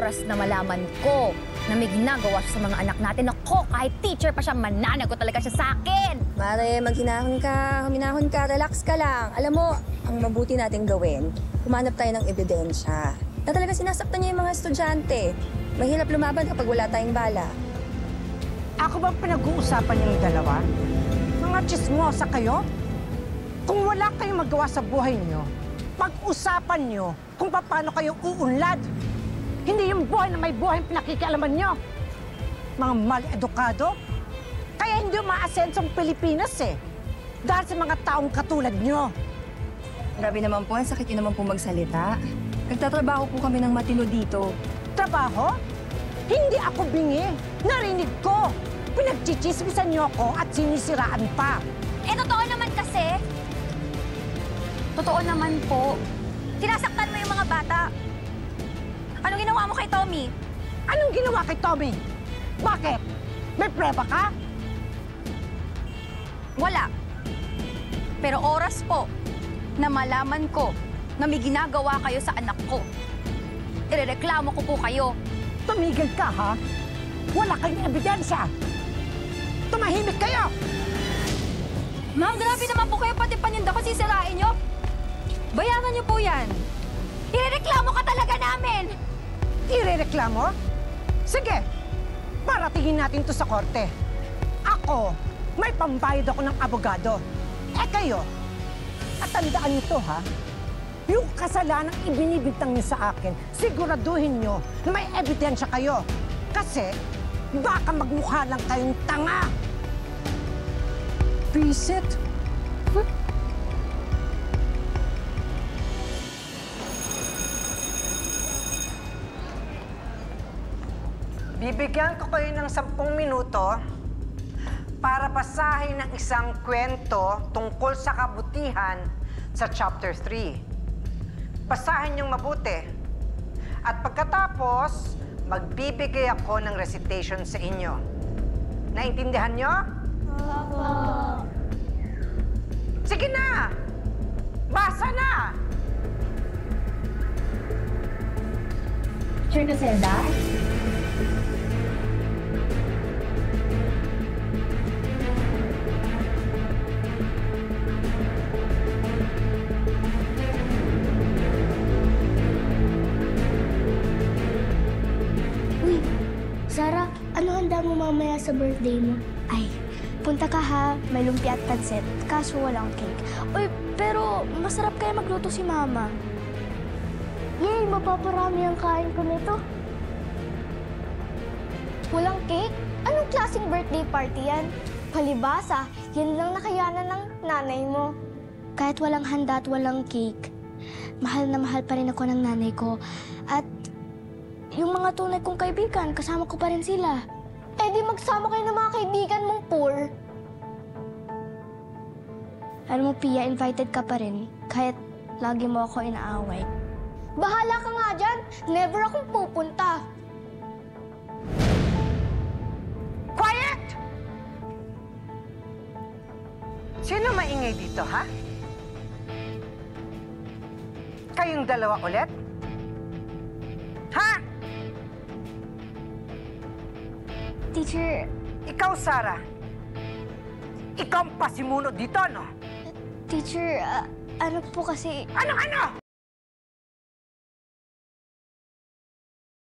oras na malaman ko na may ginagawa siya sa mga anak natin, ako, kahit teacher pa siya, mananagot talaga siya sa akin! Mare, huminahon ka, relax ka lang. Alam mo, ang mabuti nating gawin, humanap tayo ng ebidensya na talaga sinasaktan niya yung mga estudyante. Mahirap lumaban kapag wala tayong bala. Ako bang pinag-uusapan niyong dalawa? Mga chismosa kayo? Kung wala kayong magawa sa buhay niyo, pag-usapan niyo kung paano kayo uunlad. Hindi yung buhay na may buhay ang pinakikialaman niyo. Mga mal-edukado. Kaya hindi umaasenso ang Pilipinas eh. Dahil sa mga taong katulad niyo. Grabe naman po, ang sakit niyo naman po magsalita. Nagtatrabaho po kami ng matino dito. Trabaho? Hindi ako bingi. Narinig ko. Pinagchichismisan niyo ako at sinisiraan pa. Eh, totoo naman kasi. Totoo naman po. Sinasaktan mo yung mga bata. Anong ginawa mo kay Tommy? Anong ginawa kay Tommy? Bakit? May preba ka? Wala. Pero oras po na malaman ko na may ginagawa kayo sa anak ko. Irereklamo ko po kayo. Tumigil ka, ha? Wala kayong ebidensya. Tumahimik kayo! Ma'am, grabe naman po kayo, pati paninda ko sisirain nyo. Bayaran nyo po yan. Irereklamo ka talaga namin! Irereklamo? Sige, paratingin natin to sa korte. Ako, may pambayad ako ng abogado. Eh kayo, at tandaan nyo to, ha? Yung kasalanang ibinibintang niyo sa akin, siguraduhin nyo na may ebidensya kayo. Kasi baka magmukha lang kayong tanga. Visit? Bibigyan ko kayo ng 10 minuto para basahin ng isang kwento tungkol sa kabutihan sa Chapter 3. Basahin niyong mabuti. At pagkatapos, magbibigay ako ng recitation sa inyo. Naintindihan niyo? Opo. Sige na! Basa na! Sure to say that? Sarah, ano handa mo mamaya sa birthday mo? Ay, punta ka ha. May lumpia at pansit. Kaso walang cake. Uy, pero masarap kaya magluto si Mama. Yay, mapaparami ang kain ko nito. Walang cake? Anong klaseng birthday party yan? Palibasa, yan lang nakayanan ng nanay mo. Kahit walang handa at walang cake, mahal na mahal pa rin ako ng nanay ko. At yung mga tunay kong kaibigan, kasama ko pa rin sila. Eh di magsama kayo ng mga kaibigan mong poor. Alam mo, Pia, invited ka pa rin. Kahit lagi mo ako inaaway. Bahala ka nga dyan! Never akong pupunta. Quiet! Sino maingay dito, ha? Kayong dalawa ulit? Ha? Teacher, Ikaw, Sarah. Ikaw ang pasimuno dito, no? Teacher, ano po kasi... Ano?